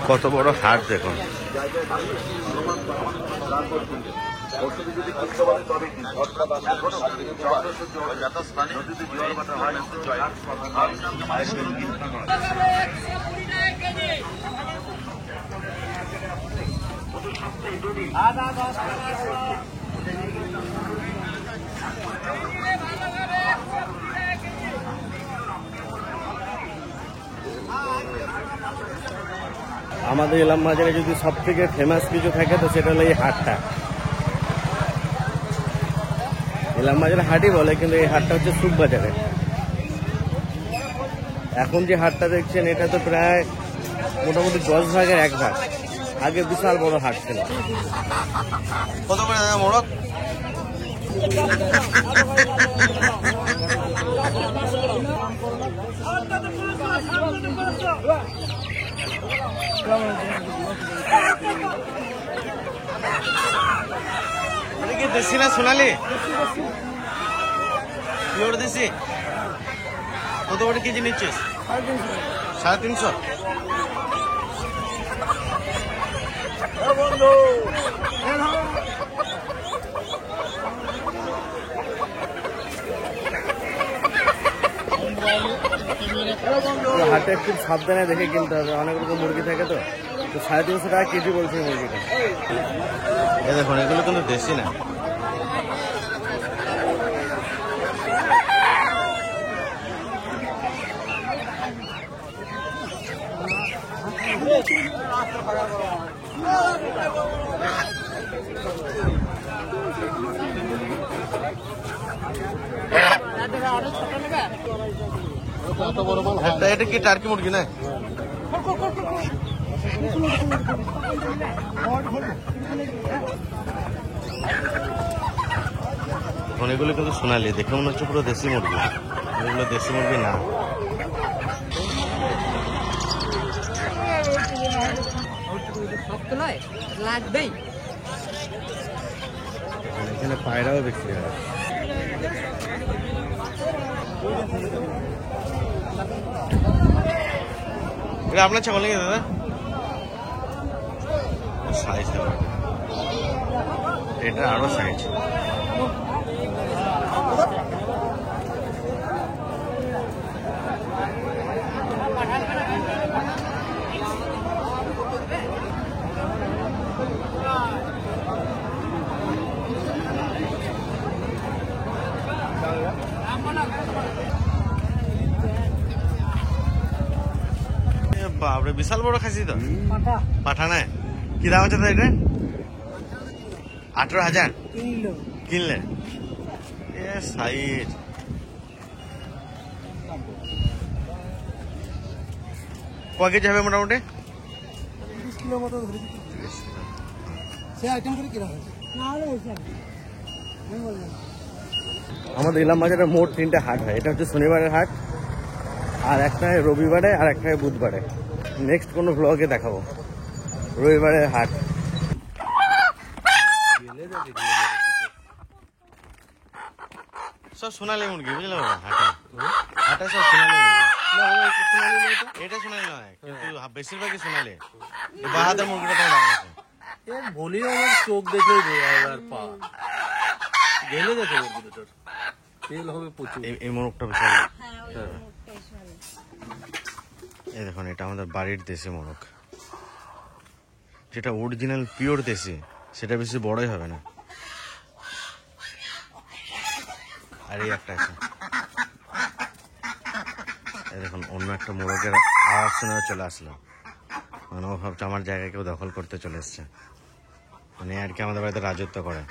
কত বড় হাট দেখুন। আমাদের ইলাম বাজারে যদি সব থেকে ফেমাস কিছু থাকে তো সেটা হলো এই হাটটা। ইলাম বাজারে হাটই বলে, কিন্তু এই হাটটা হচ্ছে সুক বাজারে। এখন যে হাটটা দেখছেন এটা তো প্রায় মোটামুটি 10 ভাগের 1 ভাগ। আগে বিশাল বড় হাট ছিল। কত করে মোড়ক? দেশি না সোনালি? পিওর দেশি। কত করে কেজি নিচ্ছিস? 350। হাটে একটু সাবধানে দেখে কিনতে হবে, অনেক রকম মুরগি থাকে তো। 350 টাকা কেজি বলছে মুরগিটা। এই দেখুন, এগুলো কিন্তু দেশি না। এটা কি টার্কি মুরগি না? এগুলো কিন্তু সোনালি, দেখে মনে হচ্ছে পুরো দেশি মুরগি। এগুলো দেশি মুরগি না। এখানে পায়রাও বিক্রি হয়। এটা আপনার ছাগল নাকি দাদা? সাইজ দেওয়া, এটা আরো সাইজ। বাপরে, বিশাল বড় খাসি তো। পাঠা না? কি দাম আছে তো এটা? 18,000 কিনলে? এ সাইজ। কয় কেজি হবে মোটামুটি? 20 কিলো মতো ধরে সে আইটেম করে কিনা হয়েছে। আমাদের ইলাম বাজারে মোট 3টে হাট হয়। এটা হচ্ছে শনিবারের হাট, আর একটা রবিবারে, আর একটা বুধবারে। নেক্সট কোনো ব্লগে দেখাবো রবিবারের হাট। সব সোনালি মুরগি, বুঝলে বাবা? হাটে সব সোনালি মুরগি। এটা সোনালি নয়, কিন্তু বেশিরভাগই সোনালি। বাহাদুর মুরগিটা তো দাম আছে। বলি আমার চোখ দেখে পা গেলে দেখে মুরগিটার তেল হবে প্রচুর। এই মোরগটা বিশাল। এই দেখুন, এটা আমাদের বাড়ির দেশি মোরগ, যেটা অরিজিনাল পিওর দেশি। সেটা বেশি বড়ই হবে না। আর এই একটা আছে, এই দেখুন, অন্য একটা মোরগের আওয়াজ শুনে চলে আসলো। মানে ও ভাবছে আমার জায়গায় কেউ দখল করতে চলে এসছে, মানে আর কি আমাদের বাড়িতে রাজত্ব করে।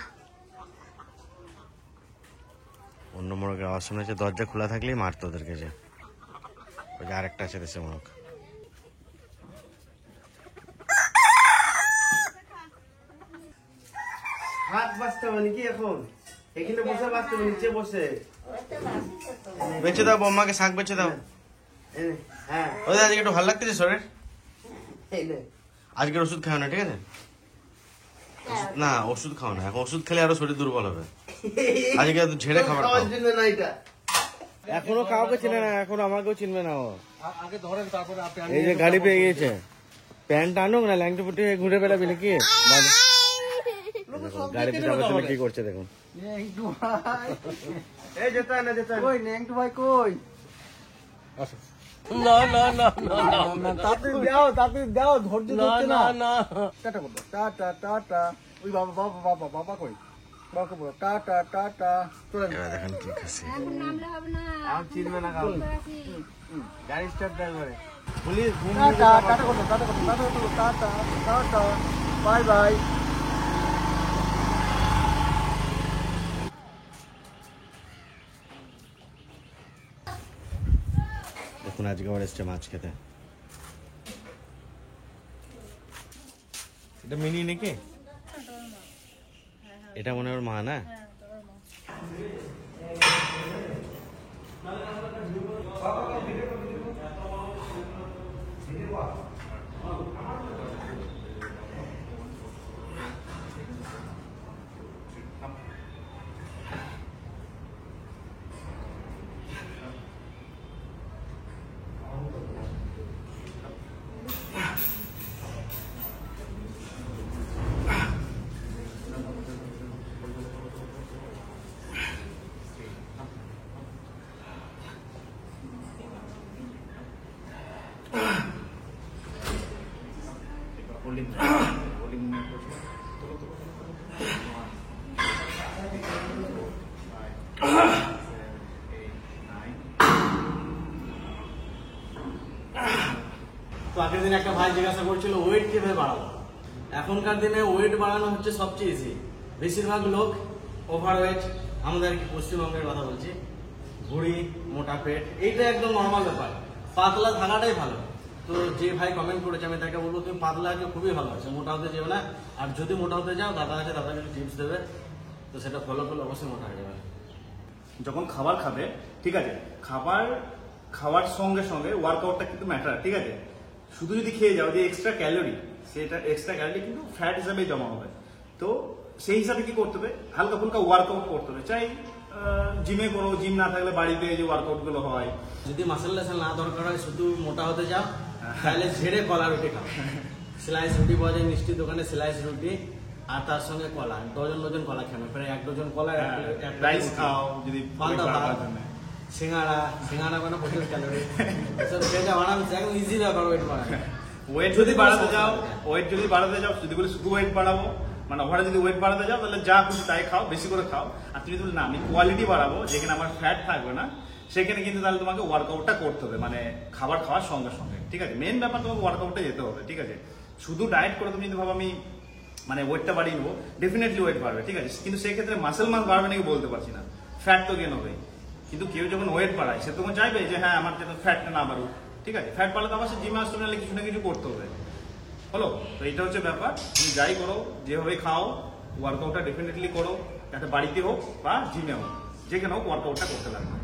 অন্য মোরগের আওয়াজ শুনেছে, দরজা খোলা থাকলেই মারতো ওদেরকে। যে ওই যে আরেকটা আছে দেশি মোরগ। হাত বাঁচতে হবে নাকি এখন? এখানে বসে বাঁচতে হবে, নিচে বসে। বেঁচে দাও বম্মাকে, শাক বেঁচে দাও। হ্যাঁ, ওদের আজকে একটু ভালো লাগতেছে শরীর। আজকের ওষুধ খাও না, ঠিক আছে? না, ওষুধ খাও না। এখন ওষুধ খেলে আরো শরীর দুর্বল হবে। আজকে ঝেড়ে খাবার খাও। এখনো কাউকে চিনে না, এখন আমাকেও চিনবে না ও। আগে ধরেন তারপরে আপনি এই যে গাড়ি পেয়ে গিয়েছে, প্যান্ট আনুক না ল্যাংটু ফুটি ঘুরে বেড়াবি নাকি? গাড়ি পিছনে পিছনে কি করছে দেখুন। এই যেতে না যেতে কই নেংটু ভাই কই? না না না না তাড়াতাড়ি দাও ধৈর্য না ধরতে না না। না টাটা বলো, টাটা টাটা। ওই বাবা বাবা বাবা বাবা কই? বাবাকে বলো টাটা টাটা। চলে দেখেন কি খাসি। এখন নামলে হবে না। আর চিনবে না কাউকে। গাড়ি স্টার্ট দেয় করে পুলিশ ঘুম টাটা টাটা করো, টাটা করো, টাটা করো, টাটা টাটা। Bye bye. দেখুন আজকে আবার এসছে মাছ খেতে। এটা মিনি নাকি? এটা মনে হয় ওর মা না? তো আগের দিন একটা ভাই জিজ্ঞাসা করছিল ওয়েট কিভাবে বাড়াবো। এখনকার দিনে ওয়েট বাড়ানো হচ্ছে সবচেয়ে ইজি। বেশিরভাগ লোক ওভারওয়েট, আমাদের পশ্চিমবঙ্গের কথা বলছি, ভুঁড়ি, মোটা পেট, এইটা একদম নর্মাল ব্যাপার। পাতলা থাকাটাই ভালো। তো যে ভাই কমেন্ট করেছে আমি তাকে বলবো তুমি পাতলা আগে খুবই ভালো আছে, মোটা হতে যেও না। আর যদি মোটা হতে যাও দাদা আছে, দাদাকে টিপস দেবে, তো সেটা ফলো করলে অবশ্যই মোটা হয়ে যাবে। যখন খাবার খাবে, ঠিক আছে, খাওয়ার সঙ্গে সঙ্গে ওয়ার্কআউটটা কিন্তু ম্যাটার, ঠিক আছে। শুধু যদি খেয়ে যাও যে এক্সট্রা ক্যালোরি, সেটা এক্সট্রা ক্যালোরি কিন্তু ফ্যাট হিসাবে জমা হবে। তো সেই হিসাবে কি করতে হবে, হালকা ফুলকা ওয়ার্কআউট করতে হবে। চাই জিমে করো, জিম না থাকলে বাড়িতে যে ওয়ার্কআউট গুলো হয়। যদি মাসেল টাসেল না দরকার হয়, শুধু মোটা হতে যাও, তাহলে ঝেড়ে কলা রুটি খাও। স্লাইস রুটি পাওয়া যায় মিষ্টির দোকানে, স্লাইস রুটি আর তার সঙ্গে কলা, ডজন কলা খেলো, প্রায় 1 ডজন কলা, রাইস খাও যদি পান্তা ভাত, সিঙ্গাড়া মানে 25 ক্যালোরি, এসব খেয়ে যাও আরামসে, একদম ইজি ব্যাপার ওয়েট বাড়ানো। ওয়েট যদি বাড়াতে যাও, যদি বলে শুধু ওয়েট বাড়াবো, মানে ওভারে যদি ওয়েট বাড়াতে যাও, তাহলে যা খুশি তাই খাও, বেশি করে খাও। আর তুমি যদি না আমি কোয়ালিটি বাড়াবো, যেখানে আমার ফ্যাট থাকবে না, সেখানে কিন্তু তাহলে তোমাকে ওয়ার্কআউটটা করতে হবে, মানে খাবার খাওয়ার সঙ্গে সঙ্গে, ঠিক আছে। মেন ব্যাপার তোমাকে ওয়ার্কআউটে যেতে হবে, ঠিক আছে। শুধু ডায়েট করে তুমি যদি ভাবো আমি মানে ওয়েটটা বাড়িয়ে নেবো, ডেফিনেটলি ওয়েট বাড়বে, ঠিক আছে। কিন্তু সেই ক্ষেত্রে মাসেল মাস বাড়বে নাকি বলতে পারছি না, ফ্যাট তো গেন হবে। কিন্তু কেউ যখন ওয়েট বাড়ায়, সে তখন চাইবে যে হ্যাঁ আমার যেন ফ্যাটটা না বাড়ুক, ঠিক আছে। ফ্যাট বাড়লে তো আমার সে জিমে আসতে নাহলে কিছু না কিছু করতে হবে, হলো। তো এইটা হচ্ছে ব্যাপার। তুমি যাই করো, যেভাবে খাও, ওয়ার্কআউটটা ডেফিনেটলি করো, যাতে বাড়িতে হোক বা জিমে হোক, যেখানে হোক ওয়ার্কআউটটা করতে লাগবে।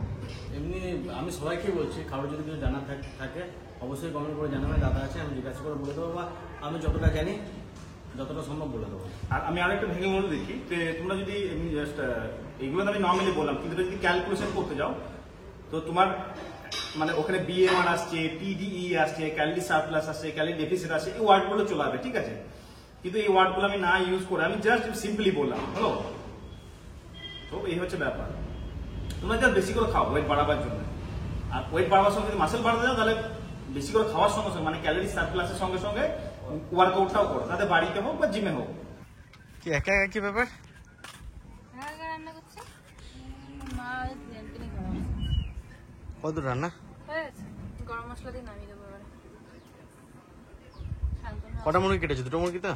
এমনি আমি সবাইকে বলছি, কারোর যদি কিছু জানার থাকে অবশ্যই কমেন্ট করে জানাবে, দাদা আছে, আমি জিজ্ঞাসা করে বলে দেবো, বা আমি যতটা জানি যতটা সম্ভব বলে দেবো। আর আমি আরেকটা ভেঙে বলে দেখি যে তোমরা যদি এমনি জাস্ট এগুলো তো আমি নর্মালি বললাম, কিন্তু যদি ক্যালকুলেশন করতে যাও, তো তোমার মানে ওখানে BMR আসছে, TDE আসছে, ক্যালোরি সারপ্লাস আসছে, ক্যালোরি ডেফিসিট আসছে, এই ওয়ার্ডগুলো চলে আসবে, ঠিক আছে। কিন্তু এই ওয়ার্ডগুলো আমি না ইউজ করে আমি জাস্ট সিম্পলি বললাম, হলো। তো এই হচ্ছে ব্যাপার। তোমরা যা বেশি করে খাও ওয়েট বাড়াবার জন্য, আর ওয়েট বাড়াবার সঙ্গে যদি মাসেল বাড়াতে যাও, তাহলে বেশি করে খাওয়ার সঙ্গে সঙ্গে মানে ক্যালোরি সারপ্লাসের সঙ্গে সঙ্গে ওয়ার্কআউটটাও করো, তাতে বাড়িতে হোক বা জিমে হোক। কি একা একা কি ব্যাপার? রান্না করছে মা, ল্যাম্পিনি গরম কত রান্না? হয়েছে, গরম মশলা দিয়ে নামিয়ে দেবো এবারে। শান্তনু কটা মুরগি কেটেছে? 2টো মুরগি তো?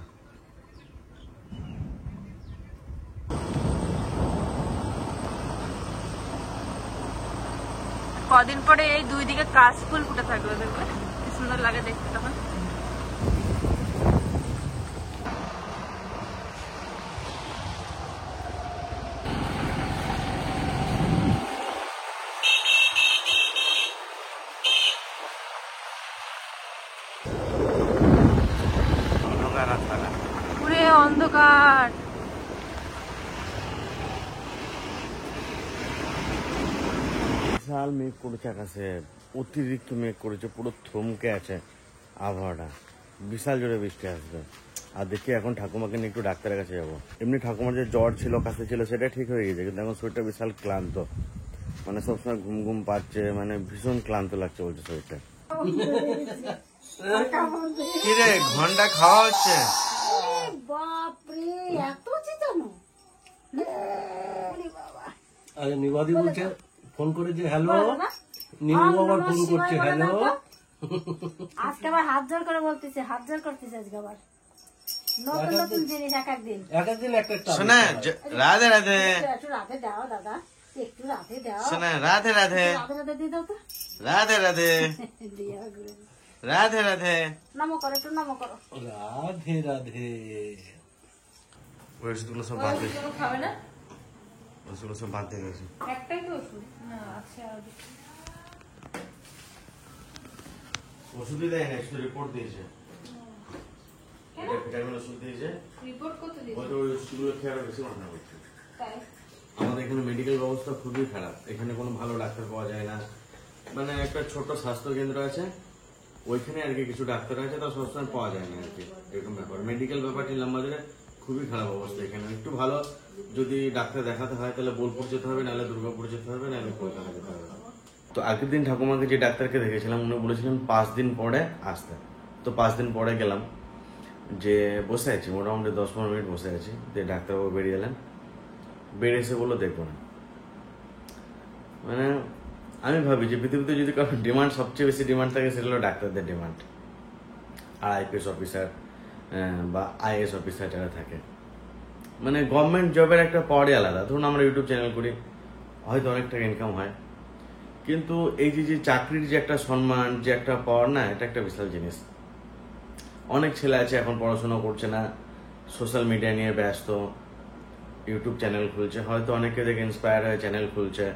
কদিন পরে এই 2 দিকে কাশফুল ফুটে থাকবে, দেখবে কি সুন্দর লাগে দেখতে তখন। পুরে অন্ধকার। বিশাল মেঘ করেছে আকাশে, অতিরিক্ত মেঘ করেছে, পুরো থমকে আছে আবহাওয়াটা, বিশাল জোরে বৃষ্টি আসবে। আর দেখি এখন ঠাকুমাকে নিয়ে একটু ডাক্তারের কাছে যাবো। এমনি ঠাকুমার যে জ্বর ছিল, কাশি ছিল, সেটা ঠিক হয়ে গেছে, কিন্তু এখন শরীরটা বিশাল ক্লান্ত, মানে সবসময় ঘুম ঘুম পাচ্ছে, মানে ভীষণ ক্লান্ত লাগছে বলছে শরীরটা। কিরে ঘন্টা খাওয়া হচ্ছে? বাপরে এত চেঁচানো! আরে নিবাদি বলছে, ফোন করেছে, হ্যালো। বলো না? নিউ আবার ফোন করছে, হ্যালো। আজকে আবার হাত জোর করে বলতেছে, হাত জোর করতেছে আজকে আবার নতুন নতুন জিনিস এক একদিন। এক একদিন এক একটা। শোনা রাধে রাধে, একটু রাতে দাও দাদা, একটু রাতে দাও, শোনা রাধে রাধে, রাতে রাতে দিয়ে দাও তো। রাধে রাধে, দিয়া গুলো। রাধে রাধে। নমো করো, একটু নমো করো। রাধে রাধে। ওষুধগুলো সব বাদ দিয়ে, খাবে না? ওষুধগুলো সব বাদ দিয়ে গেছে। একটাই তো ওষুধ না, আচ্ছা ওষুধই দেয় না, শুধু রিপোর্ট দিয়েছে। এটা ভিটামিন ওষুধ দিয়েছে, রিপোর্ট কত দিন? হয়তো ওই ওষুধগুলো খেয়ে আরো বেশি মাথা করছে। তাই আমাদের এখানে মেডিকেল ব্যবস্থা খুবই খারাপ, এখানে কোনো ভালো ডাক্তার পাওয়া যায় না। মানে একটা ছোট স্বাস্থ্য কেন্দ্র আছে, ওইখানে আর কি কিছু ডাক্তার আছে, তা সবসময় পাওয়া যায় না আর কি, এরকম ব্যাপার। মেডিকেল ব্যাপারটি লম্বাজারে খুবই খারাপ অবস্থা এখানে। একটু ভালো যদি ডাক্তার দেখাতে হয় তাহলে বোলপুর যেতে হবে, নাহলে দুর্গাপুর যেতে হবে, নাহলে কলকাতা যেতে হবে। তো আগের দিন ঠাকুমাকে যে ডাক্তারকে দেখেছিলাম উনি বলেছিলেন 5 দিন পরে আসতে। তো 5 দিন পরে গেলাম, যে বসে আছি মোটামুটি 10-15 মিনিট বসে আছি, যে ডাক্তারবাবু বেরিয়ে এলেন, বেরিয়ে এসে বললো দেখবো না। মানে আমি ভাবি যে পৃথিবীতে যদি কারো ডিমান্ড সবচেয়ে বেশি ডিমান্ড থাকে সেটা হলো ডাক্তারদের ডিমান্ড, আর আইপিএস অফিসার বা আইএস অফিসার যারা থাকে। মানে গভর্নমেন্ট জবের একটা পাওয়ারই আলাদা। ধরুন আমরা ইউটিউব চ্যানেল করি, হয়তো অনেক টাকা ইনকাম হয়, কিন্তু এই যে চাকরির যে একটা সম্মান, যে একটা পাওয়ার না, এটা একটা বিশাল জিনিস। অনেক ছেলে আছে এখন পড়াশোনা করছে না, সোশ্যাল মিডিয়া নিয়ে ব্যস্ত, ইউটিউব চ্যানেল খুলছে, হয়তো অনেকে দেখে ইন্সপায়ার হয়ে চ্যানেল খুলছে,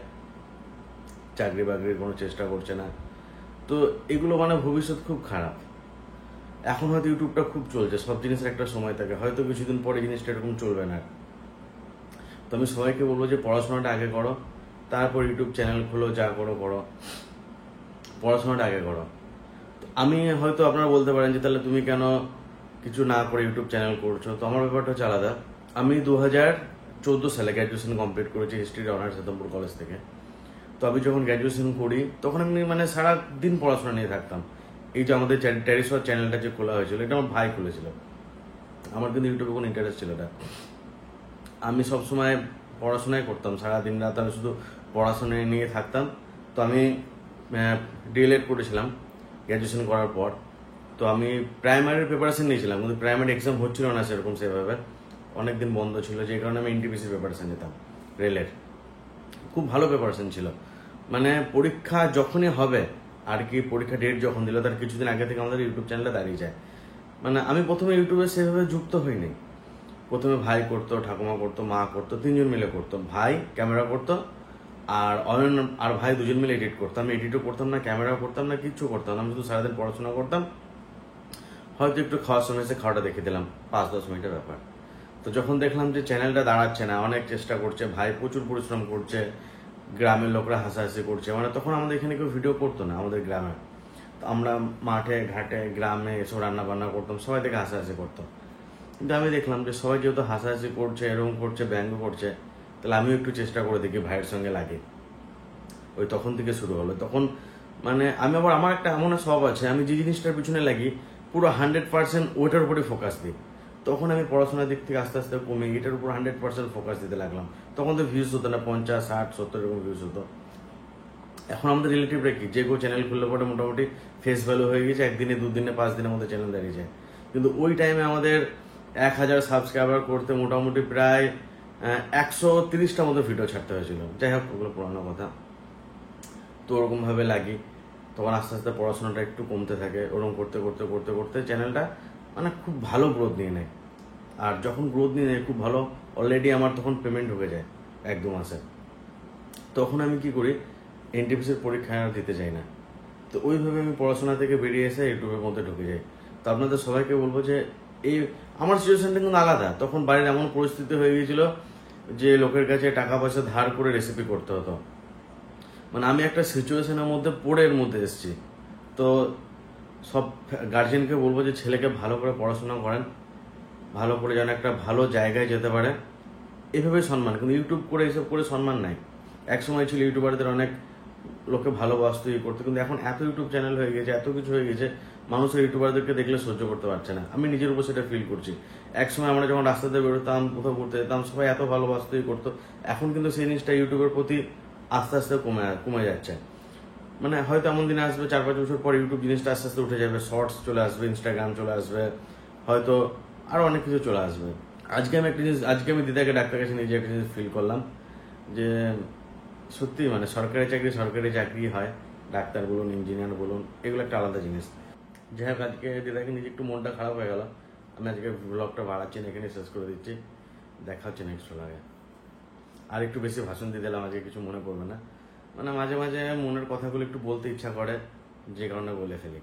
চাকরি বাকরির কোনো চেষ্টা করছে না। তো এগুলো মানে ভবিষ্যৎ খুব খারাপ। এখন হয়তো ইউটিউবটা খুব চলছে, সব জিনিসের একটা সময় থাকে, হয়তো কিছুদিন পরে জিনিসটা এরকম চলবে না। তো আমি সবাইকে বলবো যে পড়াশোনাটা আগে করো, তারপর ইউটিউব চ্যানেল খুলো, যা করো করো, পড়াশোনাটা আগে করো। আমি হয়তো আপনারা বলতে পারেন যে তাহলে তুমি কেন কিছু না করে ইউটিউব চ্যানেল করছো। তো আমার ব্যাপারটা হচ্ছে আলাদা। আমি 2014 সালে গ্র্যাজুয়েশন কমপ্লিট করেছি হিস্ট্রির অনার্স হেতমপুর কলেজ থেকে। তো আমি যখন গ্র্যাজুয়েশন করি তখন আমি মানে সারাদিন পড়াশোনা নিয়ে থাকতাম। এই যে আমাদের টেরিসর চ্যানেলটা যে খোলা হয়েছিল, এটা আমার ভাই খুলেছিল, আমার কিন্তু ইউটিউবে কোনো ইন্টারেস্ট ছিল না। আমি সবসময় পড়াশোনাই করতাম, সারাদিন রাত আমি শুধু পড়াশোনা নিয়ে থাকতাম। তো আমি ডিএলএড করেছিলাম গ্র্যাজুয়েশন করার পর। তো আমি প্রাইমারির প্রিপারেশন নিয়েছিলাম, কিন্তু প্রাইমারি এক্সাম হচ্ছিল না সেরকম সেভাবে, অনেকদিন বন্ধ ছিল, যে কারণে আমি এনটিপিসির প্রিপারেশন নিতাম, রেলের। খুব ভালো প্রিপারেশন ছিল, মানে পরীক্ষা যখনই হবে আর কি, পরীক্ষা ডেট যখন দিল তার কিছুদিন আগে থেকে আমাদের ইউটিউব চ্যানেলটা দাঁড়িয়ে যায়। মানে আমি প্রথমে ইউটিউবে সেভাবে যুক্ত হইনি। প্রথমে ভাই করতো, ঠাকুমা করতো, মা করতো, 3 জন মিলে করতো। ভাই ক্যামেরা করতো, আর অয়ন আর ভাই 2 জন মিলে এডিট করতাম। আমি এডিটও করতাম না, ক্যামেরাও করতাম না, কিচ্ছু করতাম না, আমি শুধু সারাদিন পড়াশোনা করতাম। হয়তো একটু খাওয়ার সময় এসে খাওয়াটা দেখে দিলাম, 5-10 মিনিটের ব্যাপার। তো যখন দেখলাম যে চ্যানেলটা দাঁড়াচ্ছে না, অনেক চেষ্টা করছে, ভাই প্রচুর পরিশ্রম করছে, গ্রামের লোকরা হাসাহাসি করছে, মানে তখন আমাদের এখানে কেউ ভিডিও করতো না আমাদের গ্রামে। তো আমরা মাঠে ঘাটে গ্রামে এসব রান্না বান্না করতাম, সবাই থেকে হাসাহাসি করতো। কিন্তু আমি দেখলাম যে সবাই যেহেতু হাসাহাসি করছে, এরকম করছে, ব্যঙ্গ করছে, তাহলে আমিও একটু চেষ্টা করে দেখি ভাইয়ের সঙ্গে লাগে। ওই তখন থেকে শুরু হলো। তখন মানে আমি আবার, আমার একটা এমন সব আছে, আমি যে জিনিসটার পিছনে লাগি পুরো 100% ওইটার উপরই ফোকাস দিই। তখন আমি পড়াশোনার দিক থেকে আস্তে আস্তে কমে এটার উপর 100% ফোকাস দিতে লাগলাম। তখন তো ভিউজ হতো না, 50, 60, 70 এরকম ভিউজ হতো। এখন আমাদের রিলেটিভরা কি, যে কেউ চ্যানেল খুললে পরে মোটামুটি ফেস ভ্যালু হয়ে গেছে, 1 দিনে 2 দিনে 5 দিনের মধ্যে চ্যানেল দাঁড়িয়ে যায়। কিন্তু ওই টাইমে আমাদের 1000 সাবস্ক্রাইবার করতে মোটামুটি প্রায় 130টার মতো ভিডিও ছাড়তে হয়েছিল। যাই হোক, ওগুলো পুরানো কথা। তো ওরকম ভাবে লাগি, তখন আস্তে আস্তে পড়াশোনাটা একটু কমতে থাকে। ওরকম করতে করতে করতে করতে চ্যানেলটা মানে খুব ভালো গ্রোথ নিয়ে নেয়। আর যখন গ্রোথ নিয়ে নেয় খুব ভালো, অলরেডি আমার তখন পেমেন্ট ঢুকে যায় 1-2 মাসে। তখন আমি কি করি, এনটিপিসির পরীক্ষা দিতে চাই না। তো ওইভাবে আমি পড়াশোনা থেকে বেরিয়ে এসে ইউটিউবের মধ্যে ঢুকে যাই। তো আপনাদের সবাইকে বলবো যে এই আমার সিচুয়েশনটা কিন্তু আলাদা। তখন বাড়ির এমন পরিস্থিতি হয়ে গিয়েছিল যে লোকের কাছে টাকা পয়সা ধার করে রেসিপি করতে হতো। মানে আমি একটা সিচুয়েশনের মধ্যে পড়ে এর মধ্যে এসেছি। তো সব গার্জেনকে বলবো যে ছেলেকে ভালো করে পড়াশোনা করেন, ভালো করে যেন একটা ভালো জায়গায় যেতে পারে, এভাবে সম্মান। কিন্তু ইউটিউব করে এসব করে সম্মান নাই। এক সময় ছিল ইউটিউবারদের অনেক লোকে ভালোবাসতো ইয়ে করতো, কিন্তু এখন এত ইউটিউব চ্যানেল হয়ে গেছে, এত কিছু হয়ে গেছে, মানুষের ইউটিউবারদেরকে দেখলে সহ্য করতে পারছে না। আমি নিজের উপর সেটা ফিল করছি। এক সময় আমরা যখন রাস্তাতে বেরোতাম, কোথাও ঘুরতে যেতাম, সবাই এত ভালোবাসতো ইয়ে করতো। এখন কিন্তু সেই জিনিসটা ইউটিউবের প্রতি আস্তে আস্তে কমে যাচ্ছে। মানে হয়তো এমন দিন আসবে 4-5 বছর পর ইউটিউব জিনিসটা আস্তে আস্তে উঠে যাবে, শর্টস চলে আসবে, ইনস্টাগ্রাম চলে আসবে, হয়তো আরো অনেক কিছু চলে আসবে। আজকে আমি দিদাকে ডাক্তার কাছে নিজে একটা জিনিস ফিল করলাম যে সত্যি মানে সরকারি চাকরি হয়, ডাক্তার বলুন, ইঞ্জিনিয়ার বলুন, এগুলো একটা আলাদা জিনিস। যাই হোক, আজকে দিদাকে নিজে একটু মনটা খারাপ হয়ে গেল। আমি আজকে ব্লগটা বাড়াচ্ছি না, এখানে শেষ করে দিচ্ছি। দেখা হচ্ছে নেক্সট ব্লগে। আর একটু বেশি ভাষণ দিয়ে দিলাম, আজকে কিছু মনে পড়বে না। মানে মাঝে মাঝে মনের কথাগুলো একটু বলতে ইচ্ছা করে, যে কারণে বলে ফেলি।